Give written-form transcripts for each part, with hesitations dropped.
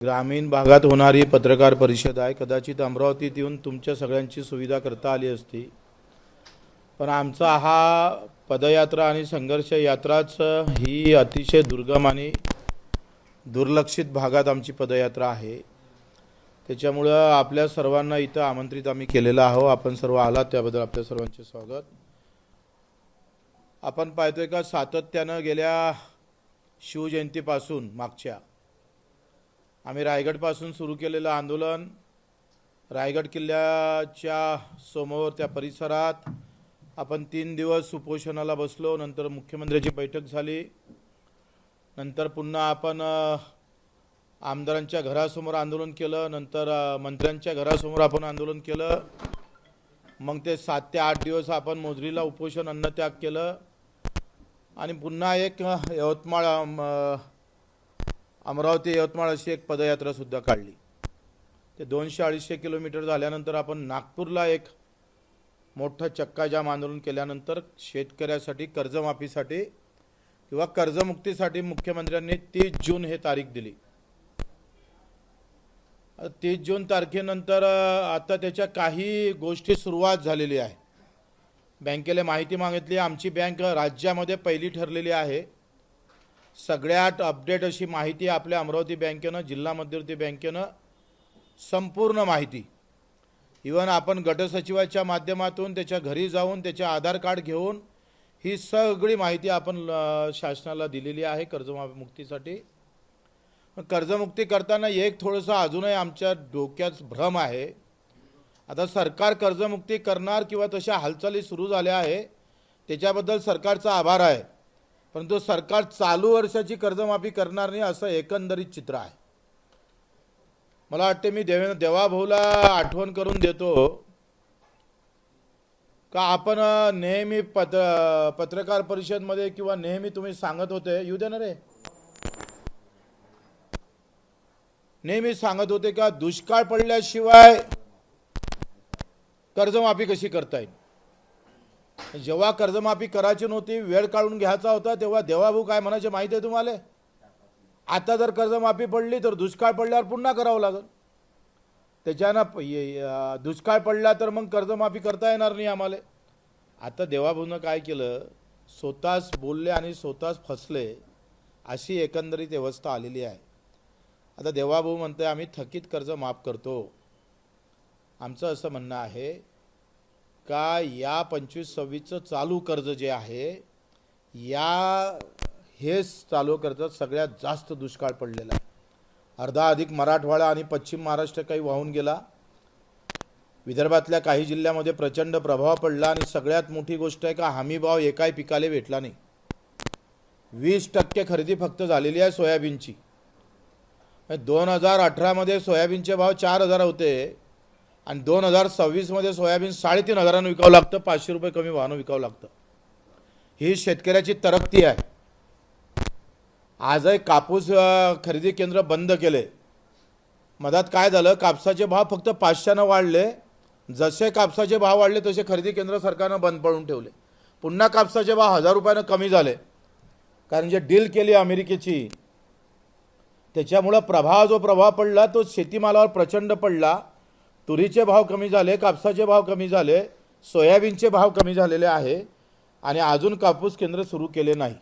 ग्रामीण भागात होणारी पत्रकार परिषद आहे। कदाचित अमरावतीत येऊन तुमच्या सगळ्यांची सुविधा करता आली असती, पण आमचा हा पदयात्रा आणि संघर्ष यात्राच ही अतिशय दुर्गम आणि दुर्लक्षित भागात आमची पदयात्रा आहे। त्याच्यामुळे आपल्या सर्वांना इथं आमंत्रित आम्ही केलेलं आहोत। आपण सर्व आलात त्याबद्दल आपल्या सर्वांचे स्वागत। आपण पाहतोय का सातत्याने गेल्या शिवजयंतीपासून मागच्या आम्ही रायगडपासून सुरू केलेलं आंदोलन, रायगड किल्ल्याच्या समोर त्या परिसरात आपण 3 दिवस उपोषणाला बसलो। नंतर मुख्यमंत्र्यांची बैठक झाली, नंतर पुन्हा आपण आमदारांच्या घरासमोर आंदोलन केलं, नंतर मंत्र्यांच्या घरासमोर आपण आंदोलन केलं। मग ते 7 ते 8 दिवस आपण मोजरीला उपोषण अन्नत्याग केलं आणि पुन्हा एक यवतमाळ अमरावती यवतमाळ अशी एक पदयात्रा सुद्धा काढली। ते 200-250 किलोमीटर झाल्यानंतर आपण नागपूरला एक मोठा चक्काजाम आंदोलन केल्यानंतर शेतकऱ्यासाठी कर्जमाफीसाठी किंवा कर्जमुक्तीसाठी मुख्यमंत्र्यांनी 30 जून हे तारीख दिली। 30 जून तारखेनंतर आता त्याच्या काही गोष्टी सुरुवात झालेली आहे। बँकेला माहिती मागितली, आमची बँक राज्यामध्ये पहिली ठरलेली आहे। सगळ्यात अपडेट अशी माहिती आपल्या अमरावती बँकेनं, जिल्हा मध्यवर्ती बँकेनं संपूर्ण माहिती, इवन आपण गटसचिवाच्या माध्यमातून त्याच्या घरी जाऊन त्याचे आधार कार्ड घेऊन ही सगळी माहिती आपण शासनाला दिलेली आहे कर्जमुक्तीसाठी। कर्जमुक्ती करताना एक थोडंसं अजूनही आमच्या डोक्यात भ्रम आहे। आता सरकार कर्जमुक्ती करणार किंवा तशा हालचाली सुरू झाल्या आहे, त्याच्याबद्दल सरकारचा आभार आहे, परंतु सरकार चालू वर्षाची कर्जमाफी करणार नाही असं एकंदरीत चित्र आहे। मला वाटते मी देवाभाऊला आठवण करून देतो का आपण नेहमी पत्रकार परिषदमध्ये किंवा नेहमी तुम्ही सांगत होते, येऊ दे ना रे, नेहमी सांगत होते का दुष्काळ पडल्याशिवाय कर्जमाफी कशी करता येईल। जेव्हा कर्जमाफी करायची नव्हती, वेळ काढून घ्यायचा होता, तेव्हा देवाभाऊ काय म्हणायचे माहिती आहे तुम्हाला? आता जर कर्जमाफी पडली तर दुष्काळ पडल्यावर पुन्हा करावं लागेल। त्याच्यानं दुष्काळ पडला तर मग कर्जमाफी करता येणार नाही आम्हाला। आता देवाभाऊनं काय केलं, स्वतःच बोलले आणि स्वतःच फसले, अशी एकंदरीत व्यवस्था आलेली आहे। आता देवाभाऊ म्हणते आम्ही थकीत कर्ज माफ करतो। आमचं असं म्हणणं आहे का या 25-26चं चालू कर्ज जे आहे, हेच चालू कर्ज सगळ्यात जास्त दुष्काळ पडलेला आहे। अर्धा अधिक मराठवाडा आणि पश्चिम महाराष्ट्र काही वाहून गेला, विदर्भातल्या काही जिल्ह्यामध्ये प्रचंड प्रभाव पडला आणि सगळ्यात मोठी गोष्ट आहे का हमीभाव एकाही पिकाला भेटला नाही। 20% खरेदी फक्त झालेली आहे सोयाबीनची। 2018 मध्ये सोयाबीनचे भाव 4000 होते आणि 2026 मध्ये सोयाबीन 3500 विकावं लागतं, 500 रुपये कमी भावानं विकावं लागतं। ही शेतकऱ्याची तरक्की आहे। आजही कापूस खरेदी केंद्र बंद केले। मधात काय झालं, कापसाचे भाव फक्त 500 वाढले, जसे कापसाचे भाव वाढले तसे खरेदी केंद्र सरकारनं बंद पडून ठेवले। पुन्हा कापसाचे भाव 1000 रुपयानं कमी झाले, कारण जे डील केली अमेरिकेची त्याच्यामुळे जो प्रभाव पडला तो शेतीमालावर प्रचंड पडला। तुरीचे भाव कमी झाले, कापसाचे भाव कमी झाले, सोयाबीनचे भाव कमी झालेले आहे आणि अजून कापूस केंद्र सुरू केले नाही।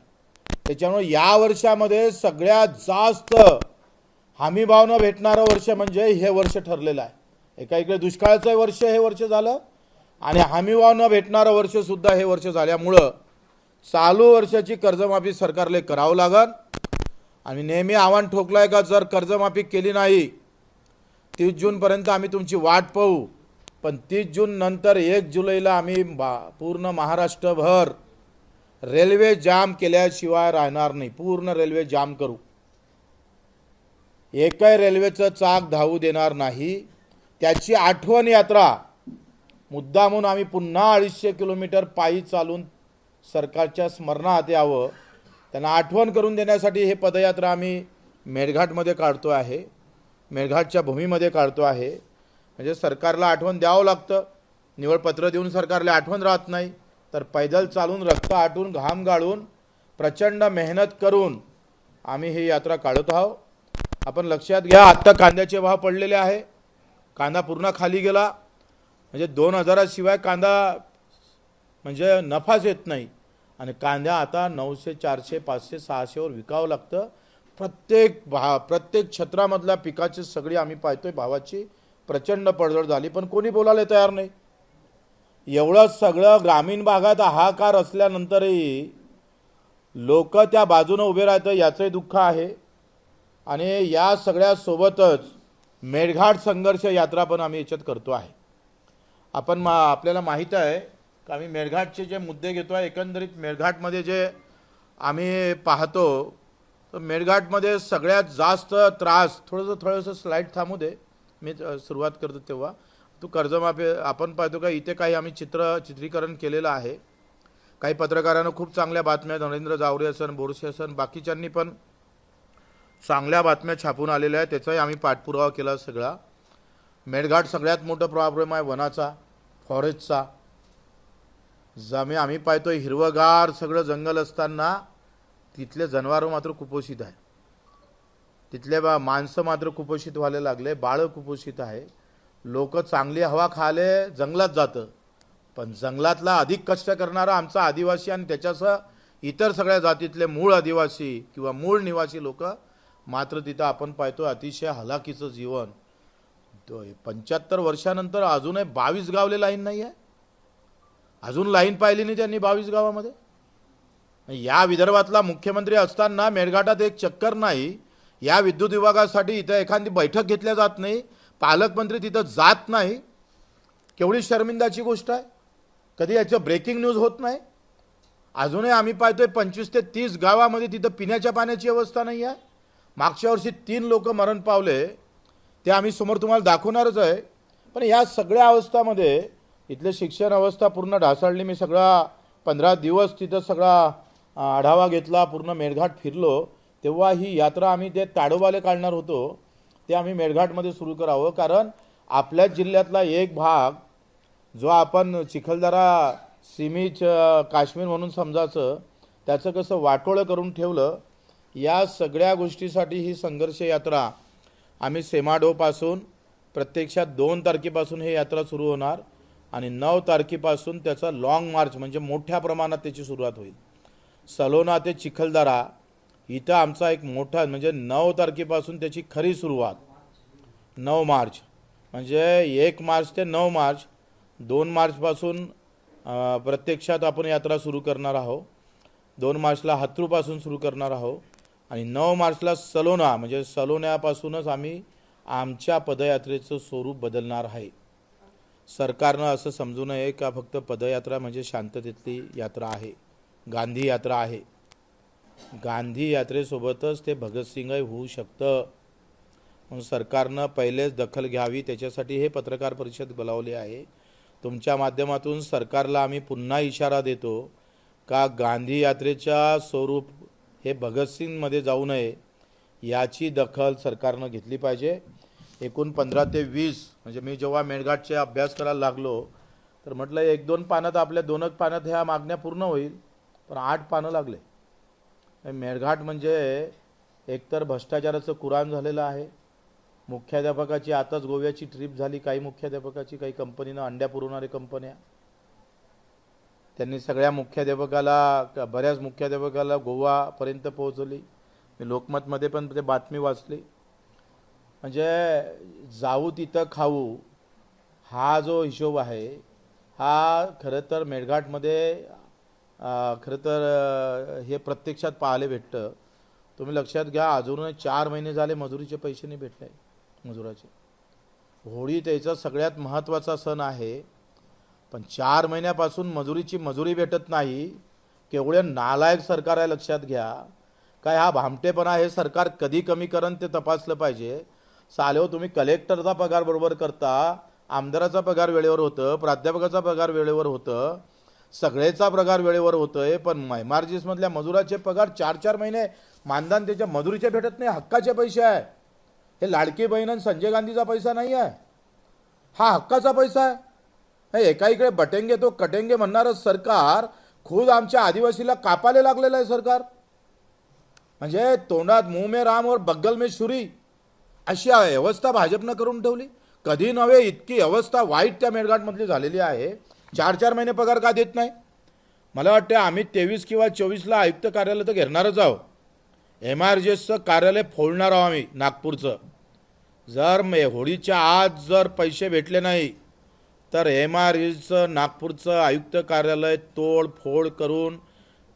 त्याच्यामुळे या वर्षामध्ये सगळ्यात जास्त हमी भाव न भेटणारं वर्ष म्हणजे हे वर्ष ठरलेलं आहे। एका इकडे दुष्काळाचं वर्ष हे वर्ष झालं आणि हमी भाव न भेटणारं वर्ष सुद्धा हे वर्ष झाल्यामुळं चालू वर्षाची कर्जमाफी सरकारला करावं लागेल। आणि नेहमी आव्हान ठोकलं आहे का जर कर्जमाफी केली नाही 30 जूनपर्यंत आम्ही तुमची वाट पाहू, पण 30 जून नंतर 1 जुलैला आम्ही पूर्ण महाराष्ट्रभर रेल्वे जाम केल्याशिवाय राहणार नाही। पूर्ण रेल्वे जाम करू, एकही रेल्वेचं चाक धावू देणार नाही। त्याची आठवण यात्रा मुद्दामून आम्ही पुन्हा 250 किलोमीटर पायी चालून सरकारच्या स्मरणात यावं, त्यांना आठवण करून देण्यासाठी हे पदयात्रा आम्ही मेळघाटमध्ये काढतो आहे, मेळघाटच्या भूमीमध्ये काढतो आहे। म्हणजे सरकारला आठवण द्यावं लागतं, निवड पत्र देऊन सरकारला आठवण राहत नाही, तर पैदल चालून रक्त आटून घाम गाळून प्रचंड मेहनत करून आम्ही ही यात्रा काढत आहोत। आपण लक्षात घ्या, आत्ता कांद्याचे भाव पडलेले आहे, कांदा पूर्ण खाली गेला, म्हणजे 2000 शिवाय कांदा म्हणजे नफाच येत नाही. आणि कांद्या आता 900, 400, 500, 600वर विकावं लागतं. प्रत्येक क्षेत्रामधल्या पिकाची सगळी आम्ही पाहतोय भावाची प्रचंड पडझड झाली, पण कोणी बोलायला तयार नाही. एवढं सगळं ग्रामीण भागात हाहाकार असल्यानंतरही लोक त्या बाजूने उभे राहतं, याचंही दुःख आहे. आणि या सगळ्या सोबतच मेळघाट संघर्ष यात्रा पण आम्ही याच्यात करतो आहे. आपल्याला माहीत आहे का, आम्ही मेळघाटचे जे मुद्दे घेतो आहे, एकंदरीत मेळघाटमध्ये जे आम्ही पाहतो, तर मेळघाटमध्ये सगळ्यात जास्त त्रास, थोडंसं स्लाईड थांबू दे, मी सुरुवात करतो तेव्हा. तू कर्जमाफी आपण पाहतो का, इथे काही आम्ही चित्रीकरण केलेलं आहे. काही पत्रकारांना खूप चांगल्या बातम्या, नरेंद्र जावरे असन, बोरसे असन, बाकीच्यांनी पण चांगल्या बातम्या छापून आलेल्या आहेत, त्याचाही आम्ही पाठपुरावा केला सगळा. मेळघाट सगळ्यात मोठं प्रॉब्लेम आहे वनाचा, फॉरेस्टचा. आम्ही पाहतोय हिरवगार सगळं जंगल असताना तिथले जनावरं मात्र कुपोषित आहे, तिथले माणसं मात्र कुपोषित व्हायला लागले, बाळं कुपोषित आहे. लोक चांगली हवा खाले जंगलात जातं, पण जंगलातला अधिक कष्ट करणारा आमचा आदिवासी आणि त्याच्यासह इतर सगळ्या जातीतले मूळ आदिवासी किंवा मूळ निवासी लोक मात्र तिथं आपण पाहतो अतिशय हलाखीचं जीवन. 75 वर्षानंतर अजूनही 22 गावले लाईन नाही आहे, अजून लाईन पाहिली नाही त्यांनी 22 गावामध्ये. या विदर्भातला मुख्यमंत्री असताना मेळघाटात एक चक्कर नाही. या विद्युत विभागासाठी इथं एखादी बैठक घेतल्या जात नाही, पालकमंत्री तिथं जात नाही. केवढी शर्मिंदाची गोष्ट आहे. कधी याचं ब्रेकिंग न्यूज होत नाही. अजूनही आम्ही पाहतोय 25 ते 30 गावामध्ये तिथं पिण्याच्या पाण्याची व्यवस्था नाही आहे. मागच्या वर्षी 3 लोक मरण पावले, ते आम्ही समोर तुम्हाला दाखवणारच आहे. पण या सगळ्या अवस्थामध्ये इथले शिक्षण अवस्था पूर्ण ढासळली. मी सगळा 15 दिवस तिथं सगळा आढावा घेतला, पूर्ण मेळघाट फिरलो. तेव्हा ही यात्रा आम्ही ते ताडोबाले काढणार होतो, ते आम्ही मेळघाटमध्ये सुरू करावं. कारण आपल्याच जिल्ह्यातला एक भाग जो आपण चिखलदरा सिमीच काश्मीर म्हणून समजायचं, त्याचं कसं वाटोळं करून ठेवलं. या सगळ्या गोष्टीसाठी ही संघर्ष यात्रा आम्ही सेमाडोपासून प्रत्यक्षात 2 तारखेपासून ही यात्रा सुरू होणार आणि 9 तारखेपासून त्याचा लॉंग मार्च म्हणजे मोठ्या प्रमाणात त्याची सुरुवात होईल. सलोना ते चिखलदरा इथं आमचा एक मोठा म्हणजे 9 तारखेपासून त्याची खरी सुरुवात. 9 मार्च म्हणजे 1 मार्च ते 9 मार्च, 2 मार्चपासून प्रत्यक्षात आपण यात्रा सुरू करणार आहोत. 2 मार्चला हातरूपासून सुरू करणार आहोत आणि 9 मार्चला सलोना म्हणजे सलोन्यापासूनच आम्ही आमच्या पदयात्रेचं स्वरूप बदलणार आहे. सरकारनं असं समजू नये का फक्त पदयात्रा म्हणजे शांततेतली यात्रा आहे, गांधी यात्रा आहे. गांधी यात्रेसोबतच ते भगतसिंगही होऊ शकतं. म्हणून सरकारनं पहिलेच दखल घ्यावी, त्याच्यासाठी हे पत्रकार परिषद बोलावली आहे. तुमच्या माध्यमातून सरकारला आम्ही पुन्हा इशारा देतो का गांधी यात्रेच्या स्वरूप हे भगतसिंगमध्ये जाऊ नये, याची दखल सरकारनं घेतली पाहिजे. एकूण 15 ते 20 म्हणजे मी जेव्हा मेळघाटचे अभ्यास करायला लागलो तर म्हटलं 1-2 पानात आपल्या 2 पानात ह्या मागण्या पूर्ण होईल, पण 8 पानं लागले. मेळघाट म्हणजे एकतर भ्रष्टाचाराचं कुराण झालेलं आहे. मुख्याध्यापकाची आताच गोव्याची ट्रिप झाली, काही मुख्याध्यापकाची, काही कंपनीनं अंड्या पुरवणारे कंपन्या, त्यांनी सगळ्या मुख्याध्यापकाला बऱ्याच मुख्याध्यापकाला गोवापर्यंत पोहोचवली. मी लोकमतमध्ये पण ते बातमी वाचली. म्हणजे जाऊ तिथं खाऊ हा जो हिशोब आहे हा खरं तर मेळघाटमध्ये खरं तर हे प्रत्यक्षात पाहायला भेटतं. तुम्ही लक्षात घ्या, अजूनही 4 महिने झाले मजुरीचे पैसे नाही भेटले मजुराचे. होळी त्याचा सगळ्यात महत्त्वाचा सण आहे, पण 4 महिन्यापासून मजुरी भेटत नाही. केवढे नालायक सरकार आहे लक्षात घ्या. काय हा भामटेपणा हे सरकार कधी कमी करण ते तपासलं पाहिजे. सालेहो तुम्ही कलेक्टरचा पगार बरोबर करता, आमदाराचा पगार वेळेवर होतं, प्राध्यापकाचा पगार वेळेवर होतं, सगळेचा पगार वेळेवर होतोय, पण एमआरजीएसमधल्या मजुराचे पगार 4-4 महिने मानधन त्याच्या मजुरीचे भेटत नाही. हक्काचे पैसे आहे हे. लाडकी बहीण आणि संजय गांधीचा पैसा नाही आहे, हा हक्काचा पैसा आहे. एकाईकडे बटेंगे तो कटेंगे म्हणणारं सरकार खुद आमच्या आदिवासीला कापायला लागलेलं आहे सरकार. म्हणजे तोंडात मुंह में राम और बगल में छुरी अशी अवस्था भाजपनं करून ठेवली. कधी नव्हे इतकी अवस्था वाईट त्या मेळघाटमधली झालेली आहे. 4-4 महिने पगार का देत नाही? मला वाटतं आम्ही 23 किंवा 24ला आयुक्त कार्यालय तर घेणारच आहोत. MRGSचं कार्यालय फोडणार आहोत आम्ही नागपूरचं. जर होळीच्या आज जर पैसे भेटले नाही तर MRGSचं नागपूरचं आयुक्त कार्यालय तोडफोड करून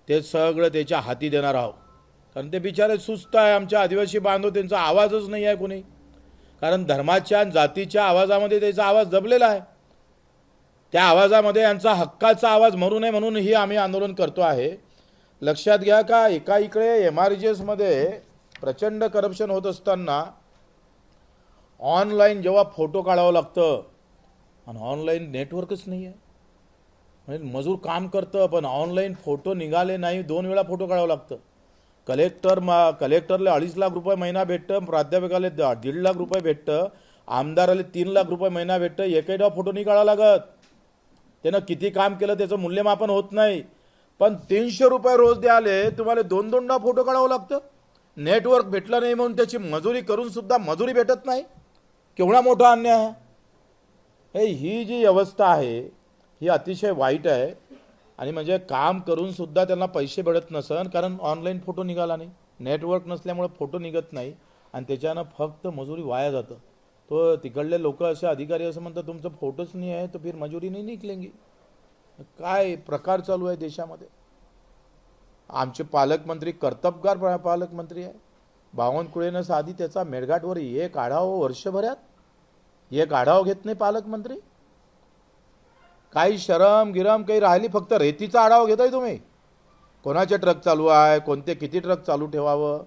ते सगळं त्याच्या हाती देणार आहोत. कारण ते बिचारे सुस्त आहे. आमच्या आदिवासी बांधव त्यांचा आवाजच नाही आहे कोणी. कारण धर्माच्या आणि जातीच्या आवाजामध्ये त्याचा आवाज दबलेला आहे. त्या आवाजामध्ये यांचा हक्काचा आवाज मरू नये म्हणून ही आम्ही आंदोलन करतो आहे. लक्षात घ्या का एका इकडे MRGSमध्ये प्रचंड करप्शन होत असताना ऑनलाईन जेव्हा फोटो काढावं लागतं आणि ऑनलाईन नेटवर्कच नाही आहे. म्हणजे मजूर काम करतं पण ऑनलाईन फोटो निघाले नाही, 2 वेळा फोटो काढावं लागतं. कलेक्टरला 2.5 लाख रुपये महिना भेटतं, प्राध्यापकाला 1.5 लाख रुपये भेटतं, आमदाराला 3 लाख रुपये महिना भेटतं. एकही फोटो नाही काढावा लागत. त्यानं किती काम केलं त्याचं मूल्यमापन होत नाही. पण 300 रुपये रोज द्याले तुम्हाला 2-2 फोटो काढावं लागतं. नेटवर्क भेटलं नाही म्हणून त्याची मजुरी करून सुद्धा मजुरी भेटत नाही. केवढा मोठा अन्याय आहे. ही जी अवस्था आहे ही अतिशय वाईट आहे. आणि म्हणजे काम करून सुद्धा त्यांना पैसे भेटत नसन कारण ऑनलाईन फोटो निघाला नाही, नेटवर्क नसल्यामुळे फोटो निघत नाही आणि त्याच्यानं फक्त मजुरी वाया जातं. तो तिकडले लोक असे अधिकारी असं म्हणतात तुमचं फोटोच नाही आहे तो फिर मजुरी नाही निघलेंगी. काय प्रकार चालू आहे देशामध्ये. आमचे पालकमंत्री कर्तबगार पालकमंत्री आहे. बावनकुळेनं साधी त्याचा मेळघाटवर एक आढावा वर्षभरात एक आढावा घेत नाही पालकमंत्री. काही शरम गिरम काही राहिली, फक्त रेतीचा आढावा घेताय तुम्ही. कोणाचे ट्रक चालू आहे, कोणते किती ट्रक चालू ठेवावं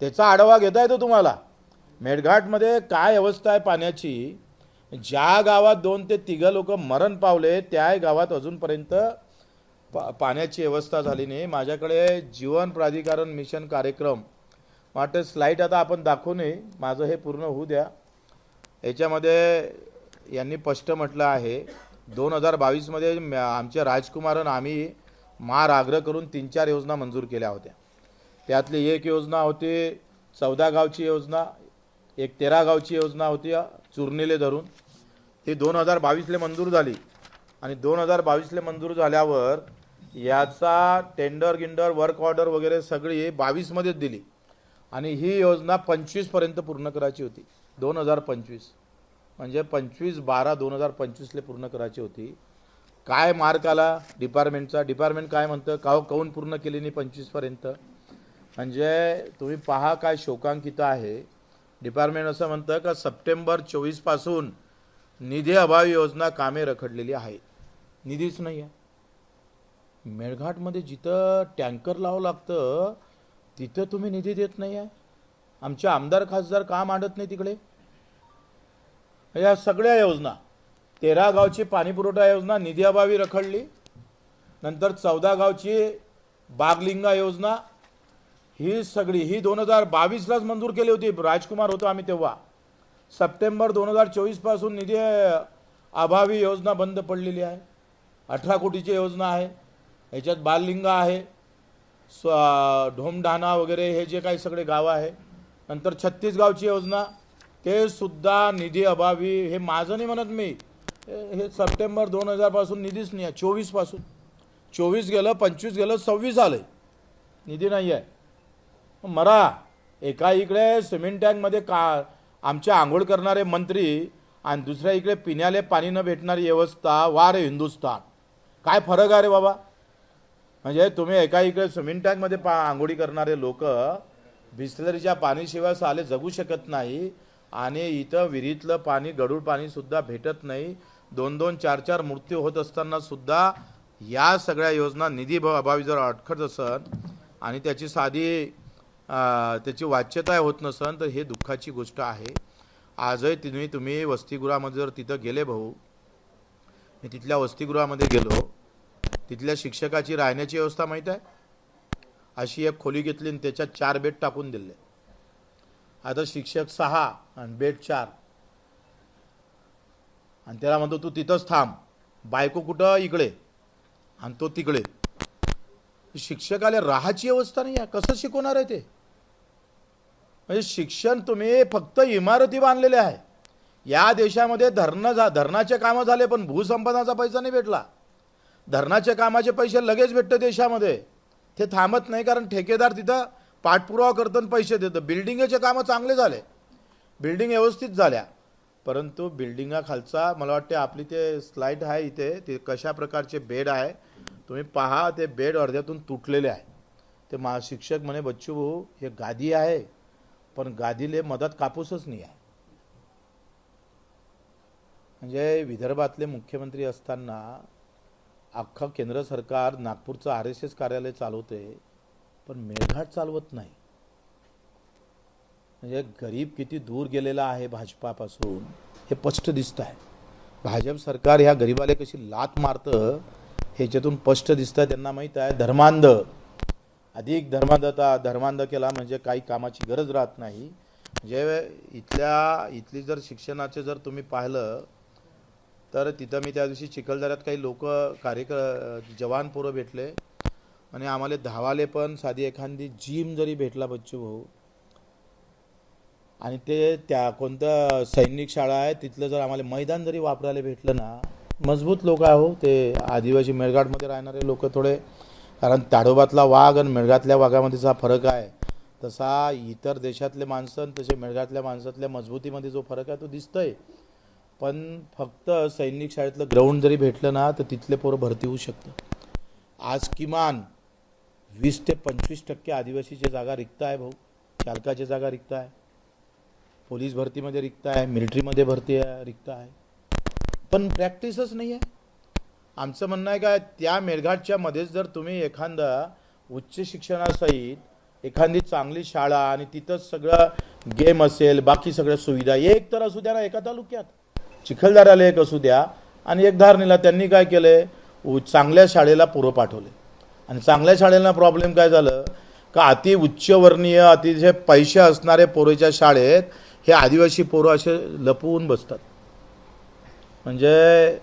त्याचा आढावा घेताय तो तुम्हाला. मेळघाटमध्ये काय अवस्था आहे पाण्याची. ज्या गावात 2 ते 3 लोक मरण पावले त्या गावात अजूनपर्यंत पाण्याची व्यवस्था झाली नाही. माझ्याकडे जीवन प्राधिकरण मिशन कार्यक्रम वाटतं स्लाईड आता आपण दाखवू नये, माझं हे पूर्ण होऊ द्या. याच्यामध्ये यांनी स्पष्ट म्हटलं आहे 2022मध्ये आमच्या राजकुमारन आम्ही मार आग्रह करून 3-4 योजना मंजूर केल्या होत्या. त्यातली एक योजना होती 14 गावची योजना, एक 13 गावची योजना होती चुरनीले धरून. ती 2022ला मंजूर झाली आणि 2022ला मंजूर झाल्यावर याचा टेंडर गिंडर वर्क ऑर्डर वगैरे सगळी 22मध्येच दिली आणि ही योजना 25 पर्यंत पूर्ण करायची होती. 2025 म्हणजे 25/12/2025ला पूर्ण करायची होती. काय मार्क आला डिपार्टमेंटचा. डिपार्टमेंट काय म्हणतं काहून पूर्ण केली नाही 25 पर्यंत. म्हणजे तुम्ही पहा काय शोकांकित आहे. डिपार्टमेंट असं म्हणतं का सप्टेंबर 24 पासून निधी अभावी योजना कामे रखडलेली आहे. निधीच नाही आहे. मेळघाटमध्ये जिथं टँकर लावावं लागतं तिथं तुम्ही निधी देत नाही आहे. आमचे आमदार खासदार का मांडत नाही तिकडे. या सगळ्या योजना 13 गावची पाणीपुरवठा योजना निधी अभावी रखडली. नंतर 14 गावची बागलिंगा योजना ही सगळी ही 2022लाच मंजूर केली होती. राजकुमार होतो आम्ही तेव्हा. सप्टेंबर 2024 पासून निधी अभावी योजना बंद पडलेली आहे. 18 कोटीची योजना आहे. याच्यात बाललिंगा आहे, ढोमढाणा वगैरे हे जे काही सगळे गावं आहे. नंतर 36 गावची योजना ते सुद्धा निधी अभावी. हे माझं नाही म्हणत मी, हे सप्टेंबर 2000 पासून निधीच नाही आहे. 24 पासून 24 गेलं, 25 गेलं, 26 आलंय निधी नाही आहे. मरा एका इकडे सिमेंट टँकमध्ये का आमचे आंघोळ करणारे मंत्री आणि दुसऱ्या इकडे पिण्याले पाणी न भेटणारी व्यवस्था. वा रे हिंदुस्तान, काय फरक आहे रे बाबा. म्हणजे तुम्ही एका इकडे सिमेंट टँकमध्ये आंघोळी करणारे लोक बिस्लरीच्या पाणीशिवाय साले जगू शकत नाही आणि इथं विहिरीतलं पाणी गढूळ पाणी सुद्धा भेटत नाही. 2-2, 4-4 मृत्यू होत असताना सुद्धा या सगळ्या योजना निधी अभावी जर अडखत असन आणि त्याची साधी त्याची वाच्यता होत नसन तर हे दुःखाची गोष्ट आहे. आजही तुम्ही वसतिगृहामध्ये जर तिथं गेले भाऊ, मी तिथल्या वसतिगृहामध्ये गेलो, तिथल्या शिक्षकाची राहण्याची व्यवस्था माहीत आहे. अशी एक खोली घेतली आणि त्याच्यात 4 बेड टाकून दिले. आता शिक्षक 6 आणि बेड 4 आणि त्याला म्हणतो तू तिथंच थांब. बायको कुठं इकडे आणि तो तिकडे. शिक्षकाला राहायची व्यवस्था नाही आहे, कसं शिकवणार आहे ते. म्हणजे शिक्षण तुम्ही फक्त इमारती बांधलेल्या आहे. या देशामध्ये धरणाचे कामं झाले पण भूसंपादनाचा पैसा नाही भेटला. धरणाच्या कामाचे पैसे लगेच भेटते देशामध्ये, ते थांबत नाही, कारण ठेकेदार तिथं पाठपुरावा करतो आणि पैसे देतं. बिल्डिंगचे कामं चांगले झाले, बिल्डिंग व्यवस्थित झाल्या, परंतु बिल्डिंगाखालचा मला वाटते आपली ते स्लाईड आहे इथे, ते कशा प्रकारचे बेड आहे तुम्ही पहा. ते बेड अर्ध्यातून तुटलेले आहे. ते शिक्षक म्हणे बच्चू भाऊ हे गादी आहे, पण गादीले मधात कापूसच नाही आहे. म्हणजे विदर्भातले मुख्यमंत्री असताना अख्खं केंद्र सरकार नागपूरचं RSS कार्यालय चालवते, पण मेळघाट चालवत नाही. म्हणजे गरीब किती दूर गेलेला आहे भाजपापासून हे स्पष्ट दिसत आहे. भाजप सरकार ह्या गरीबाला कशी लात मारतं ह्याच्यातून स्पष्ट दिसतं. त्यांना माहीत आहे धर्मांध, अधिक धर्मांध केला म्हणजे काही कामाची गरज राहत नाही. म्हणजे इथली जर शिक्षणाचे जर तुम्ही पाहिलं तर तिथं मी त्या दिवशी चिखलदऱ्यात काही लोक जवान पोरं भेटले आणि आम्हाला धावाले पण साधी एखादी जिम जरी भेटला बच्चू भाऊ, आणि ते त्या कोणतं सैनिक शाळा आहे तिथलं जर आम्हाला मैदान जरी वापरायला भेटलं ना, मजबूत लोक आहे हो ते आदिवासी मेळघाटमध्ये राहणारे लोक थोडे, कारण ताडोबातला वाघ आणि मेळघातल्या वाघामध्येचा फरक आहे तसा इतर देशातले माणसं तसे मेळघातल्या माणसातल्या मजबूतीमध्ये जो फरक आहे तो दिसतोय. पण फक्त सैनिक शाळेतलं ग्राउंड जरी भेटलं ना तर तिथले पोरं भरती होऊ शकतं. आज किमान 20 ते 25% आदिवासीची जागा रिक्त आहे भाऊ. चालकाची जागा रिक्त आहे, पोलीस भरतीमध्ये रिक्त आहे, मिलिटरीमध्ये भरती रिक्त आहे, पण प्रॅक्टिसच नाही आहे. आमचं म्हणणं आहे का त्या मेळघाटच्या मध्येच जर तुम्ही एखादा उच्च शिक्षणासहित एखादी चांगली शाळा आणि तिथंच सगळं गेम असेल, बाकी सगळ्या सुविधा एक तर असू द्या ना एका तालुक्यात, चिखलदऱ्याला एक असू द्या आणि एक धारणीला. त्यांनी काय केले, चांगल्या शाळेला पोरं पाठवले, आणि चांगल्या शाळेला प्रॉब्लेम काय झालं का अति उच्चवर्णीय अतिशय पैसे असणारे पोरीच्या शाळेत हे आदिवासी पोरं असे लपवून बसतात. म्हणजे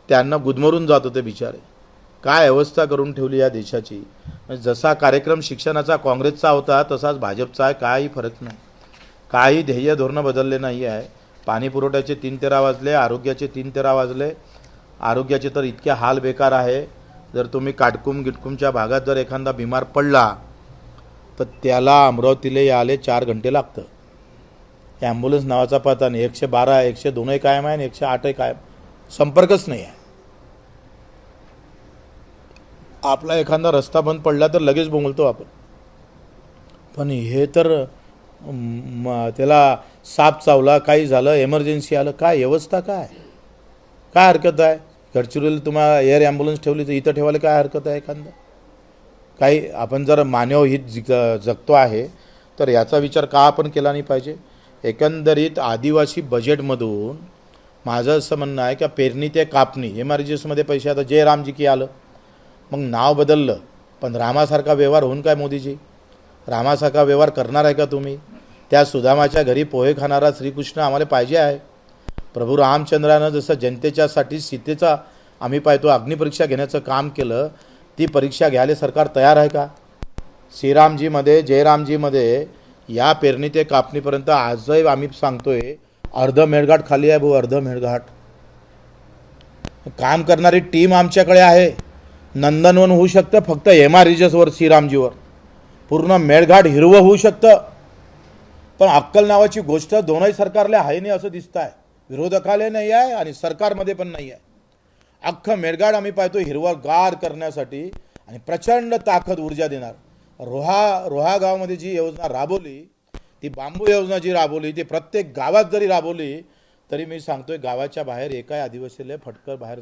त्यांना गुदमरून जात होते बिचारे. काय अवस्था करून ठेवली या देशाची. म्हणजे जसा कार्यक्रम शिक्षणाचा काँग्रेसचा होता तसाच भाजपचा आहे, काही फरक नाही. काही ध्येय धोरणं बदलले नाही आहे. पाणी पुरवठ्याचे 3-13 वाजले, आरोग्याचे 3-13 वाजले. आरोग्याचे तर इतके हाल बेकार आहे, जर तुम्ही गिटकुमच्या भागात जर एखादा बिमार पडला तर त्याला अमरावतीला यायला 4 घंटे लागतं. ॲम्ब्युलन्स नावाचा पत्ता नाही. 112 102 कायम आहे आणि 108 कायम, संपर्कच नाही आहे. आपला एखादा रस्ता बंद पडला तर लगेच बोंबलतो आपण, पण हे तर त्याला साप चावला, काही झालं, एमर्जन्सी आलं, काय व्यवस्था, काय हरकत आहे. गडचिरोलीला तुम्हाला एअर ॲम्ब्युलन्स ठेवली तर इथं ठेवायला काय हरकत आहे. एखादा काही आपण जर मानव हित जगतो आहे तर याचा विचार का आपण केला नाही पाहिजे. एकंदरीत आदिवासी बजेटमधून माझं असं म्हणणं आहे का पेरणी ते कापणी MRGSमध्ये पैसे, आता जय रामजी की आलं, मग नाव बदललं, पण रामासारखा व्यवहार होऊन काय मोदीजी, रामासारखा व्यवहार करणार आहे का तुम्ही. त्या सुदामाच्या घरी पोहे खाणारा श्रीकृष्ण आम्हाला पाहिजे आहे. प्रभू रामचंद्रानं जसं जनतेच्यासाठी सीतेचा आम्ही पाहतो अग्निपरीक्षा घेण्याचं काम केलं, ती परीक्षा घ्यायला सरकार तयार आहे का. श्रीरामजीमध्ये जयरामजीमध्ये या पेरणी ते कापणीपर्यंत आजही आम्ही सांगतोय अर्ध मेळघाट खाली आहे भाऊ, अर्ध मेळघाट. काम करणारी टीम आमच्याकडे आहे. नंदनवन होऊ शकतं फक्त MRGSवर, श्रीरामजीवर. पूर्ण मेळघाट हिरवं होऊ शकतं, पण अक्कल नावाची गोष्ट दोनही सरकारला आहे नाही असं दिसतं आहे. विरोधकाला नाही आहे आणि सरकारमध्ये पण नाही आहे. अख्खं मेळघाट आम्ही पाहतो हिरवागार करण्यासाठी आणि प्रचंड ताकद ऊर्जा देणार. रोहा गावामध्ये जी योजना राबवली, ती बांबू योजना जी राबवली, ती प्रत्येक गावात जरी राबवली तरी मी सांगतोय गावाच्या बाहेर एकाही आदिवासीला फटकर बाहेर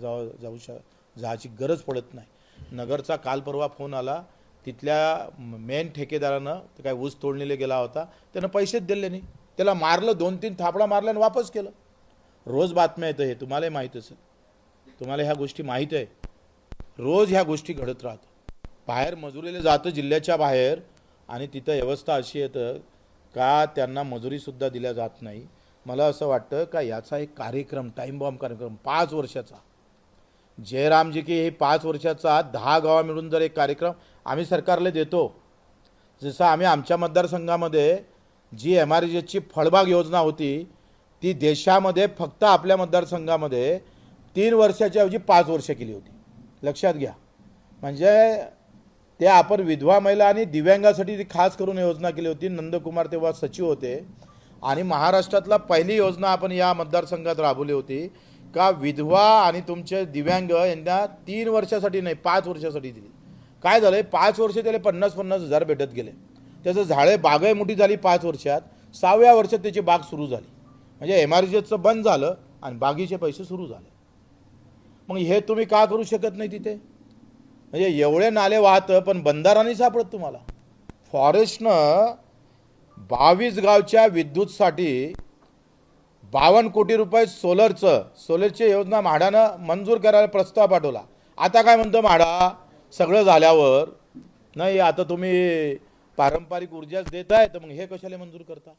जायची गरज पडत नाही. नगरचा काल परवा फोन आला, तिथल्या मेन ठेकेदारानं काय ऊस तोडणीला गेला होता, त्यानं पैसेच दिले नाही, त्याला मारलं, 2-3 थापडा मारला आणि वापस केलं. रोज बातम्या येतं, हे तुम्हालाही माहीत असेल, तुम्हाला ह्या गोष्टी माहीत आहे. रोज ह्या गोष्टी घडत राहतात. बाहेर मजुरीला जातं जिल्ह्याच्या बाहेर आणि तिथं व्यवस्था अशी येतं का त्यांना मजुरीसुद्धा दिल्या जात नाही. मला असं वाटतं का याचा एक कार्यक्रम, टाईम बॉम्ब कार्यक्रम 5 वर्षाचा, जयरामजी की हे 5 वर्षाचा 10 गावा मिळून जर एक कार्यक्रम आम्ही सरकारला देतो, जसं आम्ही आमच्या मतदारसंघामध्ये जी MRGSची फळबाग योजना होती ती देशामध्ये फक्त आपल्या मतदारसंघामध्ये 3 वर्षाच्या ऐवजी 5 वर्ष केली होती. लक्षात घ्या. म्हणजे ते आपण विधवा महिला आणि दिव्यांगासाठी ती खास करून योजना केली होती. नंदकुमार तेव्हा सचिव होते आणि महाराष्ट्रातला पहिली योजना आपण या मतदारसंघात राबवली होती का विधवा आणि तुमचे दिव्यांग यांना 3 वर्षासाठी नाही 5 वर्षासाठी दिली. काय झालं, 5 वर्ष त्याला 50-50 हजार भेटत गेले. त्याचं झाडे बागही मोठी झाली 5 वर्षात. 6व्या वर्षात त्याची बाग सुरू झाली. म्हणजे MRGSचं बंद झालं आणि बागीचे पैसे सुरू झाले. मग हे तुम्ही का करू शकत नाही तिथे? म्हणजे एवढे नाले वाहतं पण बंधारा नाही सापडत तुम्हाला. फॉरेस्टनं 22 गावच्या विद्युतसाठी 52 कोटी रुपये सोलरची योजना म्हाडानं मंजूर करायला प्रस्ताव पाठवला. आता काय म्हणतो म्हाडा, सगळं झाल्यावर नाही आता तुम्ही पारंपरिक ऊर्जाच देताय तर मग हे कशाला मंजूर करता?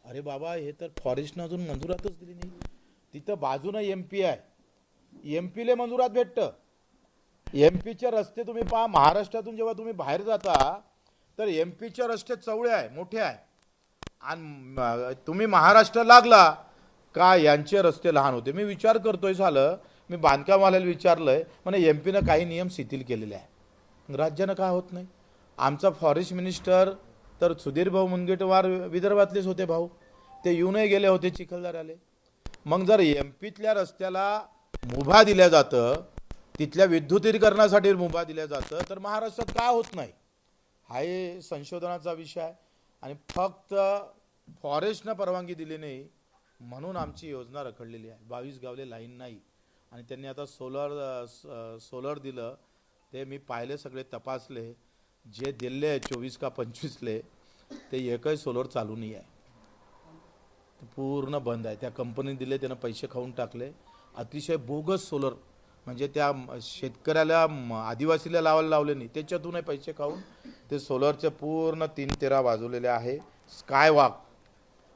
अरे बाबा, हे तर फॉरेस्टनं अजून मंजुरातच दिली नाही. तिथं बाजूनं MP आहे, MPले मंजुरात भेटतं. MPचे रस्ते तुम्ही पहा, महाराष्ट्रातून जेव्हा तुम्ही बाहेर जाता तर MPचे रस्ते चवळे आहे, मोठे आहे. आणि तुम्ही महाराष्ट्र लागला का यांचे रस्ते लहान होते. मी विचार करतोय, झालं मी बांधकामवाल्याला विचारलंय, म्हणे MPनं काही नियम शिथिल केलेले आहे, राज्यानं काय होत नाही. आमचा फॉरेस्ट मिनिस्टर तर सुधीर भाऊ मुनगंटीवार विदर्भातलेच होते भाऊ, ते येऊनही गेले होते चिखलदऱ्याले. मग जर MPतल्या रस्त्याला मुभा दिल्या जातं, तिथल्या विद्युतीकरणासाठी मुभा दिल्या जातं, तर महाराष्ट्रात काय होत नाही हा हे संशोधनाचा विषय आहे. आणि फक्त फॉरेस्टनं परवानगी दिली नाही म्हणून आमची योजना रखडलेली आहे. 22 गावले लाईन नाही. आणि त्यांनी आता सोलर दिलं, ते मी पाहिले, सगळे तपासले. जे दिले 24 का 25ले ते एकही सोलर चालू नाही आहे, ते पूर्ण बंद आहे. त्या कंपनीने दिले, त्यानं पैसे खाऊन टाकले. अतिशय बोगस सोलर, म्हणजे त्या शेतकऱ्याला आदिवासीला लावायला लावले नाही, त्याच्यातूनही पैसे खाऊन ते सोलरचे पूर्ण 3-13 वाजवलेले आहे. स्कायवॉक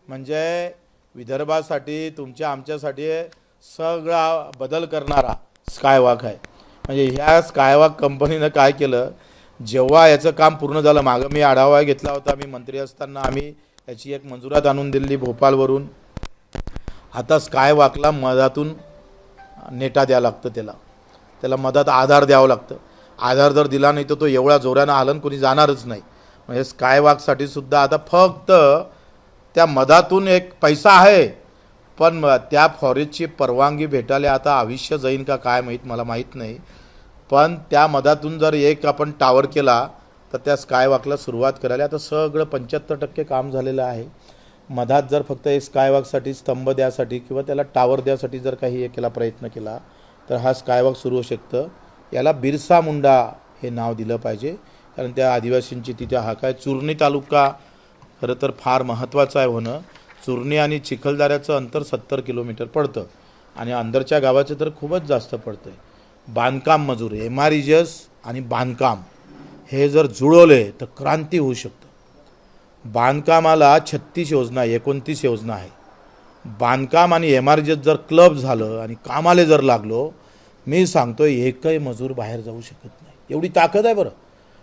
म्हणजे विदर्भासाठी तुमच्या आमच्यासाठी सगळा बदल करणारा स्कायवॉक आहे. म्हणजे ह्या स्कायवॉक कंपनीनं काय केलं, जेव्हा याचं काम पूर्ण झालं, मागं मी आढावा घेतला होता, मी मंत्री असताना आम्ही याची एक मंजुरात आणून दिली भोपाळवरून. आता स्कायवॉकला मधातून नेटा द्यावं लागतं, त्याला मधात आधार द्यावं लागतं. आधार जर दिला नाही तर तो एवढ्या जोरानं आलं कोणी जाणारच नाही. म्हणजे स्कायवॉकसाठी सुद्धा आता फक्त त्या मधातून एक पैसा आहे, पण त्या फॉरेस्टची परवानगी भेटायला आता आयुष्य जाईन का काय माहीत, मला माहीत नाही. पण त्या मधातून जर एक आपण टावर केला तर त्या स्कायवॉकला सुरुवात करायला आता सगळं 75% काम झालेलं आहे. मधात जर फक्त एक स्कायवॉकसाठी स्तंभ द्यासाठी किंवा त्याला टावर द्यासाठी जर काही हे केला प्रयत्न केला तर हा स्कायवॉक सुरू होऊ शकतं. याला बिरसा मुंडा हे नाव दिलं पाहिजे, कारण त्या आदिवासींची तिथे हा काय चुरणी तालुका खरं तर फार महत्त्वाचं आहे होणं. चुरणी आणि चिखलदऱ्याचं अंतर 70 किलोमीटर पडतं आणि अंदरच्या गावाचं तर खूपच जास्त पडतं आहे. बांधकाम मजूर MRGS आणि बांधकाम हे जर जुळवले तर क्रांती होऊ शकतं. बांधकामाला 36 योजना 29 योजना आहे. बांधकाम आणि MRGS जर क्लब झालं आणि कामाला जर लागलो, मी सांगतोय एकही मजूर बाहेर जाऊ शकत नाही, एवढी ताकद आहे. बरं,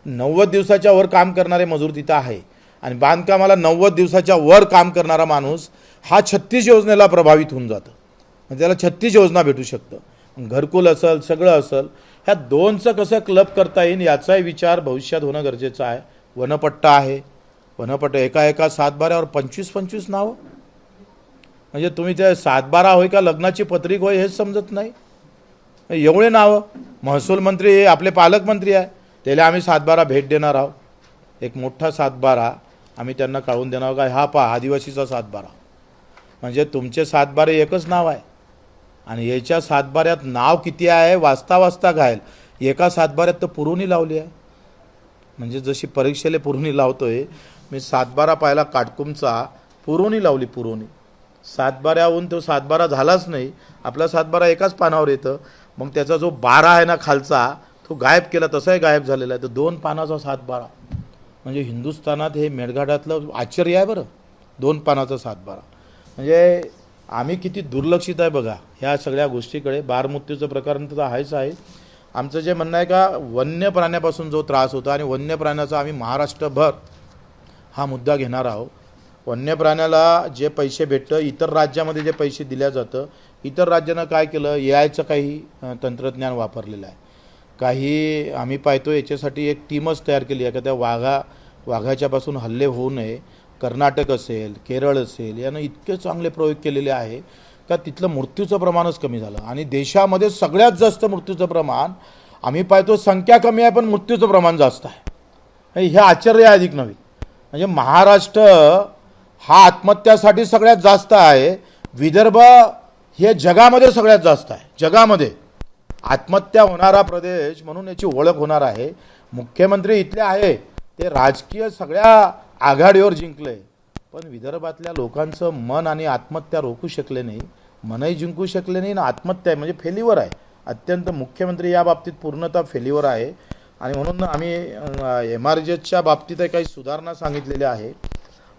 90 दिवसाच्या वर काम करणारे मजूर तिथं आहे आणि बांधकामाला 90 दिवसाच्या वर काम करणारा माणूस हा 36 योजनेला प्रभावित होऊन जातं. म्हणजे त्याला 36 योजना भेटू शकतं. घरकुल असेल, सगळं असेल, ह्या दोनचं कसं क्लब करता येईल याचाही विचार भविष्यात होणं गरजेचं आहे. वनपट्टा आहे, वनपट्टा एका 7-12वर 25-25 नावं, म्हणजे तुम्ही ते 7-12 होय का लग्नाची पत्रिक होय हेच समजत नाही, एवढे नावं. महसूल मंत्री आपले पालकमंत्री आहे, त्याला आम्ही 7-12 भेट देणार आहोत. एक मोठा 7-12 आम्ही त्यांना काढून देणार आहोत. हा पहा आदिवासीचा 7-12, म्हणजे तुमचे 7-12 एकच नाव आहे आणि याच्या 7-12त नाव किती आहे वाचता घायल. एका 7-12त तर पुरवणी लावली आहे, म्हणजे जशी परीक्षेला पुरवणी लावतोय मी 7-12 पाहिला काटकुमचा, पुरवणी लावली. पुरवणी 7-12हून तो 7-12 झालाच नाही. आपला 7-12 एकाच पानावर येतं. मग त्याचा जो 12 आहे ना खालचा, तो गायब केला, तसाही गायब झालेला आहे. तर 2 पानाचा 7-12 म्हणजे हिंदुस्थानात हे मेळघाटातलं आश्चर्य आहे. बरं, 2 पानाचा 7-12 म्हणजे आम्ही किती दुर्लक्षित आहे बघा ह्या सगळ्या गोष्टीकडे. बारमृत्यूचं प्रकरण तर आहेच आहे. आमचं जे म्हणणं आहे का वन्य प्राण्यापासून जो त्रास होता आणि वन्य प्राण्याचा आम्ही महाराष्ट्रभर हा मुद्दा घेणार आहोत. वन्य प्राण्याला जे पैसे भेटतं, इतर राज्यामध्ये जे पैसे दिल्या जातं, इतर राज्यानं काय केलं, AIचं काही तंत्रज्ञान वापरलेलं आहे. काही आम्ही पाहतो याच्यासाठी एक टीमच तयार केली आहे का त्या वाघाच्यापासून हल्ले होऊ नये. कर्नाटक असेल, केरळ असेल, यानं इतके चांगले प्रयोग केलेले आहे का तिथलं मृत्यूचं प्रमाणच कमी झालं. आणि देशामध्ये सगळ्यात जास्त मृत्यूचं प्रमाण आम्ही पाहतो, संख्या कमी आहे पण मृत्यूचं प्रमाण जास्त आहे. हे आश्चर्य आहे अधिक नवीन. म्हणजे महाराष्ट्र हा आत्महत्यासाठी सगळ्यात जास्त आहे. विदर्भ हे जगामध्ये सगळ्यात जास्त आहे. जगामध्ये आत्महत्या होणारा प्रदेश म्हणून याची ओळख होणार आहे. मुख्यमंत्री इथले आहे, ते राजकीय सगळ्या आघाडीवर जिंकले, पण विदर्भातल्या लोकांचं मन आणि आत्महत्या रोखू शकले नाही. मनही जिंकू शकले नाही ना आत्महत्या म्हणजे फेल्युअर आहे. अत्यंत मुख्यमंत्री या बाबतीत पूर्णतः फेल्युअर आहे. आणि म्हणून आम्ही MRJच्या बाबतीत काही सुधारणा सांगितलेल्या आहे.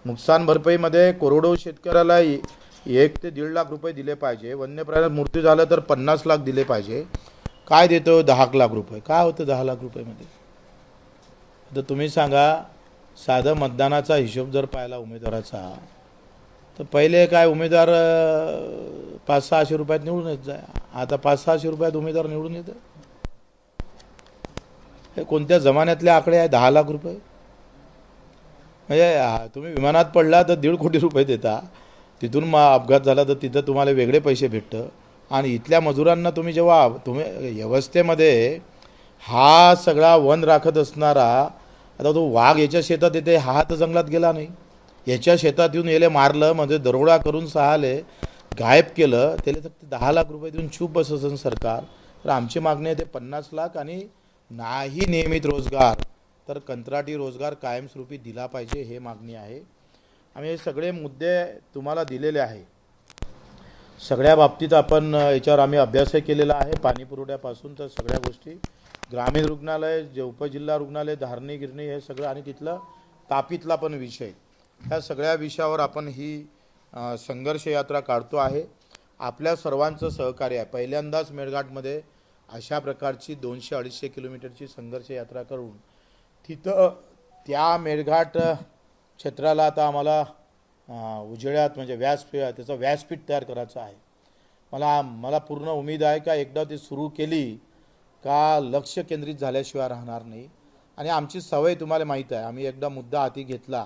नुकसान भरपाईमध्ये करोडो शेतकऱ्याला 1 ते 1.5 लाख रुपये दिले पाहिजे. वन्य प्राण्यात मृत्यू झाला तर 50 लाख दिले पाहिजे. काय देतो 10 लाख रुपये. काय होतं 10 लाख रुपयेमध्ये? तर तुम्ही सांगा, साधं मतदानाचा हिशोब जर पाहिला उमेदवाराचा, तर पहिले काय उमेदवार 500-600 रुपयात निवडून येत जाय. आता 500-600 रुपयात उमेदवार निवडून येतं. हे कोणत्या जमान्यातले आकडे आहे 10 लाख रुपये? म्हणजे तुम्ही विमानात पडला तर 1.5 कोटी रुपये देता, तिथून अपघात झाला तर तिथं तुम्हाला वेगळे पैसे भेटतं. आणि इथल्या मजुरांना तुम्ही तुम्ही व्यवस्थेमध्ये हा सगळा वन राखत असणारा, आता तो वाघ याच्या शेतात येते, हा तर जंगलात गेला नाही, याच्या शेतात येऊन याले मारलं, म्हणजे दरोडा करून 6 गायब केलं, त्याला फक्त 10 लाख रुपये देऊन चूप बससन सरकार. तर आमची मागणी आहे ते 50 लाख आणि नाही नियमित रोजगार तर कंत्राटी रोजगार कायमस्वरूपी दिला पाहिजे, हे मागणी आहे. आम्ही हे सगळे मुद्दे तुम्हाला दिलेले आहे. सगळ्या बाबतीत आपण याच्यावर आम्ही अभ्यासही केलेला आहे. पाणी पुरवठ्यापासून तर सगळ्या गोष्टी, ग्रामीण रुग्णालय, जे उपजिल्हा रुग्णालय, धारणी गिरणी, हे सगळं, आणि तिथलं तापीतला पण विषय, ह्या सगळ्या विषयावर आपण ही संघर्ष यात्रा काढतो आहे. आपल्या सर्वांचं सहकार्य आहे. पहिल्यांदाच मेळघाटमध्ये अशा प्रकारची 200-250 किलोमीटरची संघर्ष यात्रा करून तिथं त्या मेळघाट क्षेत्राला आता आम्हाला उजेडात म्हणजे त्याचं व्यासपीठ तयार करायचं आहे. मला पूर्ण उमेद आहे का एकदा ती सुरू केली का लक्ष केंद्रित झाल्याशिवाय राहणार नाही. आणि आमची सवय तुम्हाला माहीत आहे, आम्ही एकदा मुद्दा हाती घेतला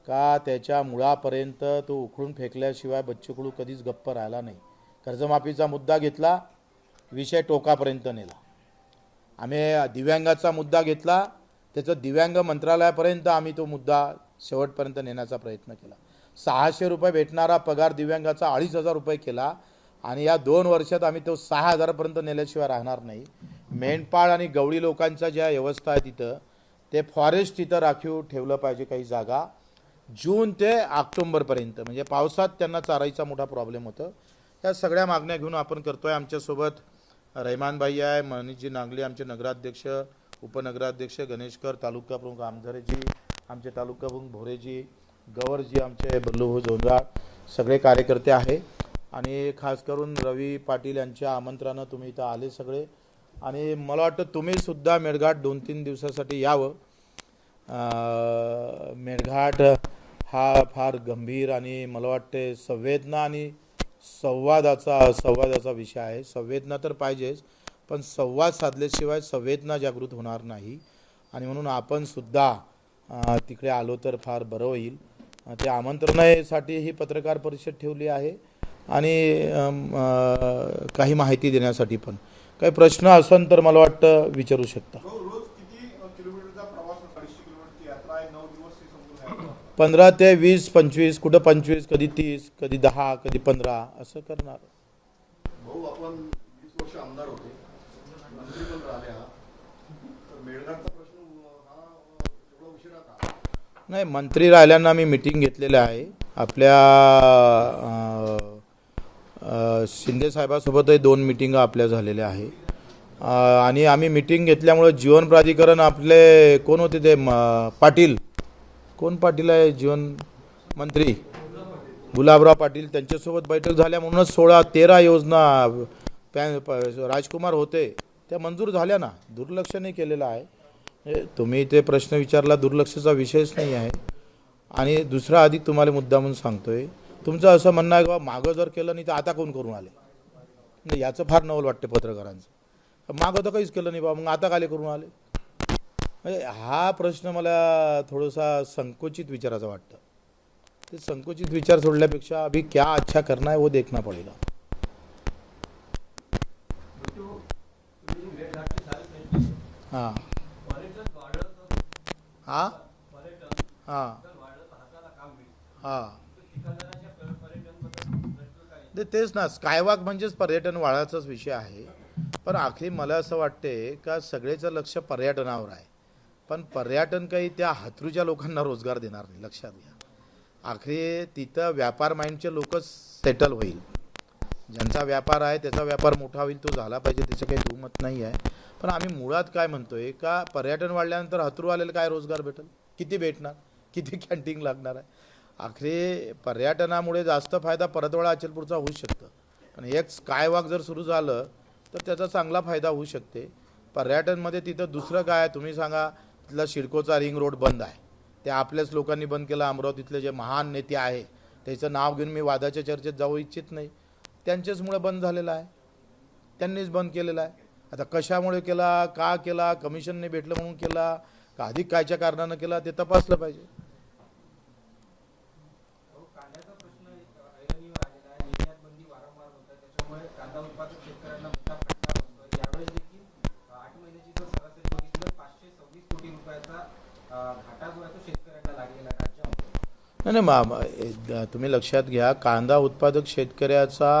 का त्याच्या मुळापर्यंत तो उखळून फेकल्याशिवाय बच्चू कडू कधीच गप्प राहिला नाही. कर्जमाफीचा मुद्दा घेतला, विषय टोकापर्यंत नेला. आम्ही दिव्यांगाचा मुद्दा घेतला, त्याचं दिव्यांग मंत्रालयापर्यंत आम्ही तो मुद्दा शेवटपर्यंत नेण्याचा प्रयत्न केला. 600 रुपये भेटणारा पगार दिव्यांगाचा 2,500 रुपये केला. आणि या 2 वर्षात आम्ही तो 6,000 पर्यंत नेल्याशिवाय राहणार नाही. मेंढपाळ आणि गवळी लोकांच्या ज्या व्यवस्था आहे तिथं, ते फॉरेस्ट तिथं राखीव ठेवलं पाहिजे काही जागा. जून ते ऑक्टोबरपर्यंत, म्हणजे पावसात त्यांना चारायचा मोठा प्रॉब्लेम होतो. या सगळ्या मागण्या घेऊन आपण करतोय. आमच्यासोबत रहिमानबाई आहे, मनीषजी नांगले आमचे नगराध्यक्ष, उपनगराध्यक्ष, गणेशकर तालुका प्रमुख आमझरेजी, आमचे तालुका प्रमुख भोरेजी, गवरजी, आमचे बल्लूभाऊ जोंधळा, सगळे कार्यकर्ते आहे. आणि खास करून रवी पाटील यांच्या आमंत्रणानं तुम्ही इथं आले सगळे. आणि मला वाटतं तुम्हीसुद्धा मेळघाट 2-3 दिवसासाठी यावं. मेळघाट हा फार गंभीर आणि मला वाटते संवेदना आणि संवादाचा विषय आहे. संवेदना तर पाहिजेच, पण संवाद साधल्याशिवाय संवेदना जागृत होणार नाही. आणि म्हणून आपण सुद्धा तिकडे आलो तर फार बरं होईल. ते आमंत्रणासाठी ही पत्रकार परिषद ठेवली आहे आणि काही माहिती देण्यासाठी पण. काही प्रश्न असेल तर मला वाटतं विचारू शकता. 15 ते 20-25, कुठं 25, कधी 30, कधी 10, कधी 15 असं करणार. भाऊ, आपण 20 वर्ष आमदार होते, मंत्री पण राहिले आहात, तर मेळघाटचा प्रश्न हा एवढा उशिरा का? नाही, मंत्री राहिल्यांना मी मिटिंग घेतलेलं आहे. आपल्या शिंदे साहेबासोबतही 2 मिटिंग आपल्या झालेल्या आहे. आणि आम्ही मिटिंग घेतल्यामुळे जीवन प्राधिकरण, आपले कोण होते ते पाटील, कोण पाटील आहे जीवन मंत्री, गुलाबराव पाटील, त्यांच्यासोबत बैठक झाल्या. म्हणूनच 16-13 योजना राजकुमार होते त्या मंजूर झाल्या ना. दुर्लक्ष नाही केलेलं आहे. तुम्ही ते प्रश्न विचारला, दुर्लक्षाचा विषयच नाही आहे. आणि दुसरा अधिक तुम्हाला मुद्दा म्हणून सांगतोय, तुमचं असं म्हणणं आहे की मागं जर केलं नाही तर आता कोण करून आले, म्हणजे याचं फार नवल वाटते पत्रकारांचं. मागं तर काहीच केलं नाही बाबा, मग आता काले करून आले. म्हणजे हा प्रश्न मला थोडासा संकुचित विचाराचा वाटतं. ते संकुचित विचार सोडल्यापेक्षा अभी क्या अच्छा करना है वो देखना पडेगा. हां हां हां हां तेच ना, स्कायवॉक म्हणजेच पर्यटन वाढाचाच विषय आहे. पण आखरी मला असं वाटते का सगळेचं लक्ष पर्यटनावर आहे, पण पर्यटन काही त्या हातरूच्या लोकांना रोजगार देणार नाही, लक्षात घ्या. आखरी तिथं व्यापार माइंडचे लोकच सेटल होईल. ज्यांचा व्यापार आहे त्याचा व्यापार मोठा होईल, तो झाला पाहिजे, त्याचं काही दुमत नाही आहे. पण आम्ही मुळात काय म्हणतोय का पर्यटन वाढल्यानंतर हातरू आलेलं काय रोजगार भेटेल, किती भेटणार, किती कॅन्टीन लागणार आहे. आखरी पर्यटनामुळे जास्त फायदा परतवाडा अचलपूरचा होऊ शकतं, पण एक स्कायवॉक जर सुरू झालं तर त्याचा चांगला फायदा होऊ शकते. पर्यटनमध्ये तिथं दुसरं काय, तुम्ही सांगा, तिथला सिडकोचा रिंग रोड बंद आहे, ते आपल्याच लोकांनी बंद केला. अमरावतीतले जे महान नेते आहे त्याचं नाव घेऊन मी वादाच्या चर्चेत जाऊ इच्छित नाही, त्यांच्याचमुळे बंद झालेला आहे, त्यांनीच बंद केलेला आहे. आता कशामुळे केला, का केला, कमिशनने भेटलं म्हणून केला का अधिक कायच्या कारणानं केला ते तपासलं पाहिजे. कांद्याचा प्रश्न ऐरणीवर आलेला आहे. निर्यात बंदी वारंवार होत आहे, त्याच्यामुळे कांदा उत्पादक शेतकऱ्यांना मोठा फटका बसतोय. यावेळेस देखील 8 महिन्याची जर सरासरी बघितली तर 526 कोटी रुपयाचा घाटा जो आहे तो शेतकऱ्यांना लागलेला आहे राज्यामध्ये. नाही, तुम्ही लक्षात घ्या, कांदा उत्पादक शेतकऱ्याचा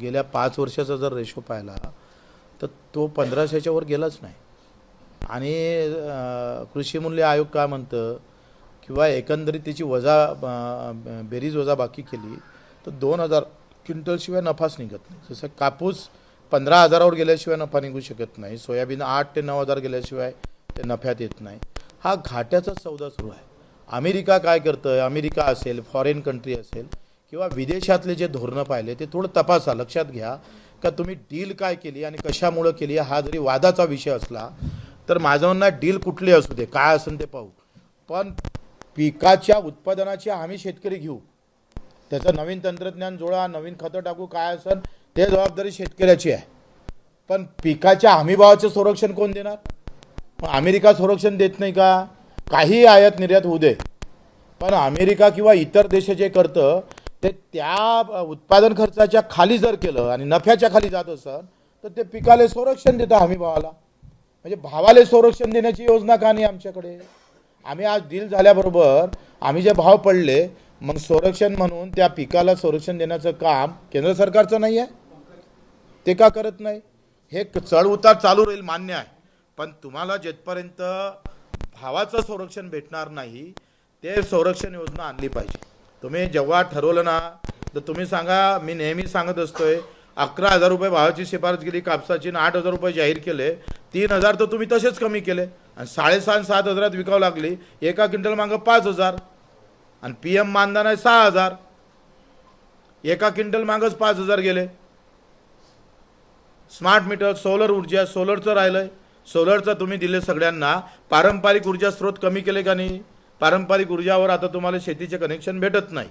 गेल्या 5 वर्षाचा जर रेशो पाहिला तर तो 1500च्या वर गेलाच नाही. आणि कृषी मूल्य आयोग काय म्हणतं किंवा एकंदरीत त्याची बेरीज वजा बाकी केली तर 2000 क्विंटलशिवाय नफाच निघत नाही. जसं कापूस 15,000वर गेल्याशिवाय नफा निघू शकत नाही, सोयाबीन 8 ते 9,000 गेल्याशिवाय ते नफ्यात येत नाही. हा घाट्याचा सौदा सुरू आहे. अमेरिका काय करतं, अमेरिका असेल, फॉरेन कंट्री असेल किंवा विदेशातले जे धोरणं पाहिले ते थोडं तपासा. लक्षात घ्या का तुम्ही डील काय केली आणि कशामुळं केली, हा जरी वादाचा विषय असला तर माझं म्हणणं डील कुठली असू दे, काय असेल ते पाहू, पण पिकाच्या उत्पादनाची आम्ही शेतकरी घेऊ, त्याचं नवीन तंत्रज्ञान जोडा, नवीन खतं टाकू, काय असेल ते जबाबदारी शेतकऱ्याची आहे. पण पिकाच्या हमीभावाचं संरक्षण कोण देणार? मग अमेरिका संरक्षण देत नाही का? काही आयात निर्यात होऊ दे, पण अमेरिका किंवा इतर देश जे करतं ते त्या उत्पादन खर्चाच्या खाली जर केलं आणि नफ्याच्या खाली जात असेल तर ते पिकाले संरक्षण देतं हमीभावाला. म्हणजे भावाले संरक्षण देण्याची योजना का नाही आमच्याकडे? आम्ही आज डील झाल्याबरोबर आम्ही जे भाव पडले मग संरक्षण म्हणून त्या पिकाला संरक्षण देण्याचं काम केंद्र सरकारचं नाही आहे, ते का करत नाही? हे चढ उतार चालू राहील, मान्य आहे, पण तुम्हाला जेथपर्यंत भावाचं संरक्षण भेटणार नाही ते संरक्षण योजना आणली पाहिजे. तुम्ही जेव्हा ठरवलं ना तर तुम्ही सांगा, मी नेहमी सांगत असतोय 11,000 रुपये भावाची शिफारस केली कापसाची आणि 8,000 रुपये जाहीर केले, 3,000 तर तुम्ही तसेच कमी केले आणि 6,500-7,000 विकावं लागली. एका क्विंटल मागं 5,000 आणि PM मानधन आहे 6,000, एका क्विंटल मागच 5,000 गेले. स्मार्ट मीटर, सोलर ऊर्जा, सोलरचं राहिलंय, सोलरचं तुम्ही दिले सगळ्यांना. पारंपरिक ऊर्जा स्रोत कमी केले का नाही? पारंपरिक ऊर्जावर आता तुम्हाला शेतीचे कनेक्शन भेटत नाही.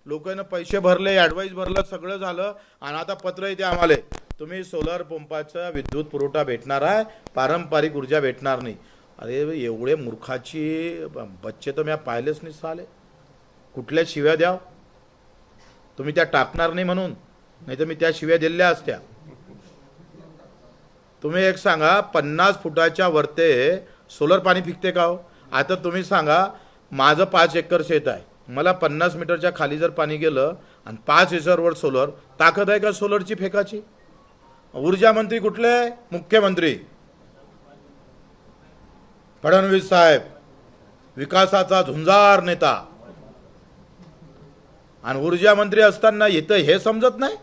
लोकांना पैसे भरले, ॲडवाईस भरलं, सगळं झालं आणि आता पत्र येते आम्हाला तुम्ही सोलर पंपाचा विद्युत पुरवठा भेटणार आहे, पारंपरिक ऊर्जा भेटणार नाही. अरे एवढे मूर्खाची बच्चे तर मी पाहिलेच नाही साले. कुठल्या शिव्या द्याव तुम्ही? त्या टाकणार नाही म्हणून, नाही तर मी त्या शिव्या दिल्या असत्या. तुम्ही एक सांगा, 50 फुटाच्या वरते सोलर पाणी फिकते का हो? आता तुम्ही सांगा, माझं 5 एकर शेत आहे, मला 50 मीटरच्या खाली जर पाणी गेलं आणि 5 एकरवर सोलर, ताकद आहे का सोलरची फेकाची? ऊर्जा मंत्री कुठले? मुख्यमंत्री फडणवीस साहेब, विकासाचा झुंजार नेता, आणि ऊर्जा मंत्री असताना येतं हे समजत नाही?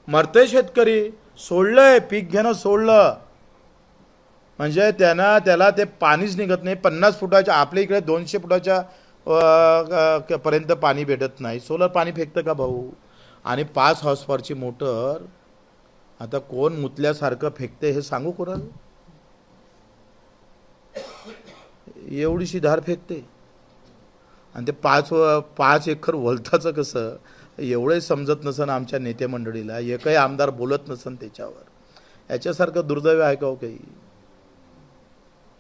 मरते शेतकरी, सोडलंय पीक घेणं सोडलं म्हणजे त्याला ते पाणीच निघत नाही. 50 फुटाच्या, आपल्या इकडे 200 फुटाच्या पर्यंत पाणी भेटत नाही. सोलर पाणी फेकतं का भाऊ? आणि 5 हॉर्स पॉवरची मोटर आता कोण मुतल्यासारखं फेकते हे सांगू कोणाला? एवढीशी धार फेकते. आणि ते 5 एकर वलताचं कसं एवढंही समजत नसन आमच्या नेते मंडळीला, एकही आमदार बोलत नसन त्याच्यावर. याच्यासारखं दुर्दैव आहे का हो काही?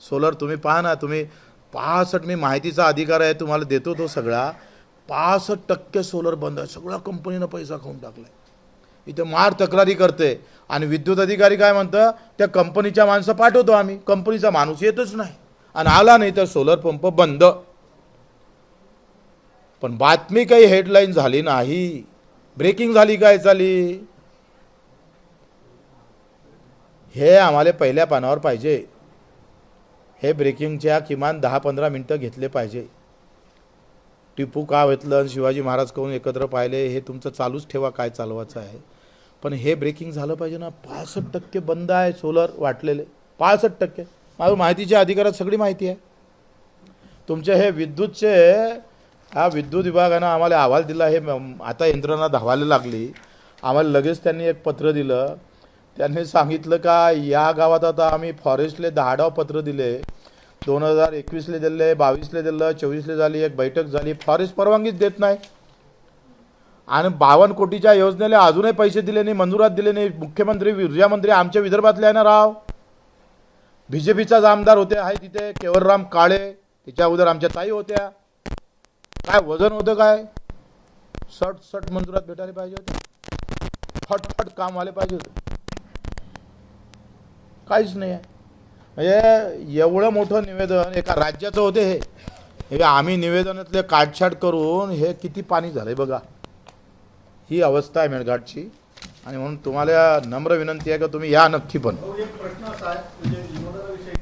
सोलर तुम्ही पहा ना, तुम्ही 65, मी माहितीचा अधिकार आहे तुम्हाला देतो तो सगळा, 65% सोलर बंद आहे. सगळ्या कंपनीनं पैसा खाऊन टाकलाय. इथे मार तक्रारी करते आणि विद्युत अधिकारी काय म्हणतं, त्या कंपनीच्या माणसं पाठवतो आम्ही, कंपनीचा माणूस येतच नाही आणि आला नाही तर सोलर पंप बंद. पण बातमी काही हेडलाईन झाली नाही, ब्रेकिंग झाली काय झाली, हे आम्हाला पहिल्या पानावर पाहिजे. हे ब्रेकिंगच्या किमान 10-15 मिनटं घेतले पाहिजे. टिपू का घेतलं, शिवाजी महाराज कहून एकत्र पाहिले, हे तुमचं चालूच ठेवा काय चालवायचं आहे, पण हे ब्रेकिंग झालं पाहिजे ना. 65% बंद आहे सोलर वाटलेले, 65%. माझ्या माहितीच्या अधिकारात सगळी माहिती आहे. तुमचे हे विद्युतचे, हा विद्युत विभागानं आम्हाला अहवाल दिला, हे आता यंत्रणा धावायला लागली. आम्हाला लगेच त्यांनी एक पत्र दिलं. त्यांनी सांगितलं का या गावात आता आम्ही फॉरेस्टले 10 पत्र दिले, 2021 दिले, 22 दिलं, 24 झाली, एक बैठक झाली, फॉरेस्ट परवानगीच देत नाही. आणि 52 कोटीच्या योजनेला अजूनही पैसे दिले नाही, मंजुरात दिले नाही. मुख्यमंत्री ऊर्जामंत्री आमच्या विदर्भातले आहे ना राव, बीजेपीचाच आमदार होते आहे तिथे, केवलराम काळे, त्याच्या अगोदर आमच्या ताई होत्या. काय वजन होतं काय, सट मंजुरात भेटायला पाहिजे होते, फटफट काम आले पाहिजे होते, काहीच नाही आहे. म्हणजे एवढं मोठं निवेदन एका राज्याचं होते हे आम्ही निवेदनातले काटछाट करून हे किती पाणी झालंय बघा. ही अवस्था आहे मेळघाटची. आणि म्हणून तुम्हाला नम्र विनंती आहे का तुम्ही या नक्की. पण एक प्रश्न असा आहे, म्हणजे विनोदाविषयी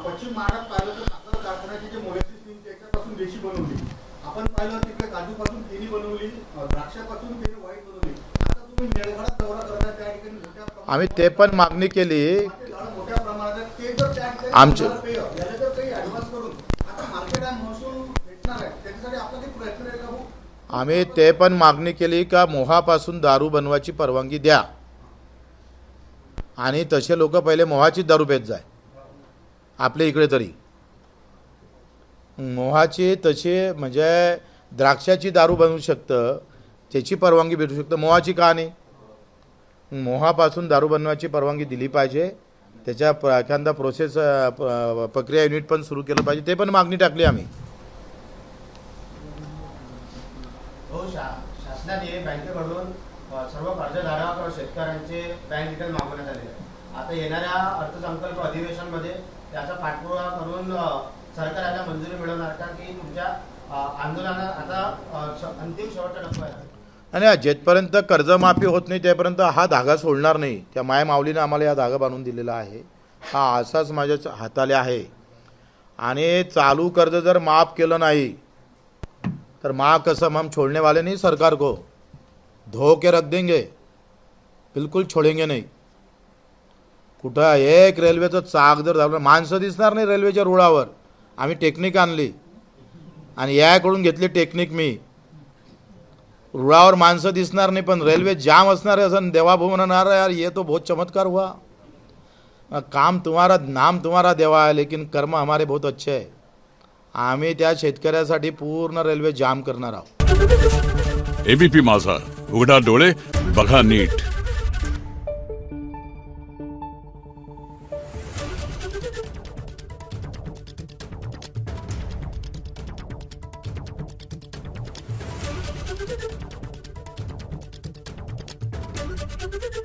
पश्चिम महाराष्ट्रात पाहिलं तर साखर कारखान्याची जे मोलॅसिस टीम त्याच्यापासून देशी बनवली, आपण पाहिलं तिकडे काजूपासून केळी बनवली, द्राक्षापासून केळी वाईट बनवली. आता तुम्ही मेळघाटात दौरा करता त्या ठिकाणी मोठ्या प्रमाणात आम्ही ते पण मागणी केली. मोठ्या प्रमाणात ते जर त्या ठिकाणी आमचे याला जर काही ऍडव्हान्स करून आता मार्केट आणि महसूल भेटणार आहे, त्याच्यासाठी आपला काही प्रयत्न आहे का भाऊ? आम्ही ते पण मागणी केली का मोहापासून दारू बनवायची परवानगी द्या, आणि तसे लोक पहिले मोहाची दारू पेत जाय आपल्या इकडे तरी. मोहाची तशी म्हणजे द्राक्षाची दारू बनवू शकतं, त्याची परवानगी भेटू शकतं, मोहाची का नाही? मोहापासून दारू बनवायची परवानगी दिली पाहिजे. त्याच्या एखादा प्रोसेस प्रक्रिया युनिट पण सुरू केलं पाहिजे. ते पण मागणी टाकली आम्ही. हो, शासनाने बँकेकडून सर्व कर्जदारांकडून शेतकऱ्यांचे बँक डिटेल मागवण्यात आले आहे. आता येणाऱ्या अर्थसंकल्प अधिवेशनामध्ये त्याचा पाठपुरावा करून सरकार याला मंजुरी मिळवणार का, की तुमच्या आंदोलनात आता अंतिम शेवटचा टप्पा आहे? आणि जेथपर्यंत कर्जमाफी होत नाही त्यापर्यंत हा धागा सोडणार नाही. त्या माय माऊलीनं आम्हाला हा धागा बांधून दिलेला आहे. हा असाच माझ्या हाताले आहे. आणि चालू कर्ज जर माफ केलं नाही तर माँ कसम हम छोड़ने वाले नहीं सरकार को, धो के रख देंगे, बिल्कुल छोडेंगे नाही. कुठं एक रेल्वेचं चाक जर झालं, माणसं दिसणार नाही रेल्वेच्या रुळावर. आम्ही टेक्निक आणली आणि याकडून घेतली टेक्निक मी. रुळावर माणसं दिसणार नाही पण रेल्वे जाम असणार है. असं देवाभाऊ म्हणणार यार ये तो बहुत चमत्कार हुआ. काम तुम्हारा, नाम तुम्हारा देवा है, लेकिन कर्म हमारे बहुत अच्छे है. आम्ही त्या शेतकऱ्यासाठी पूर्ण रेल्वे जाम करणार आहोत. एबीपी माझा, उघडा डोळे बघा नीट. Thank you.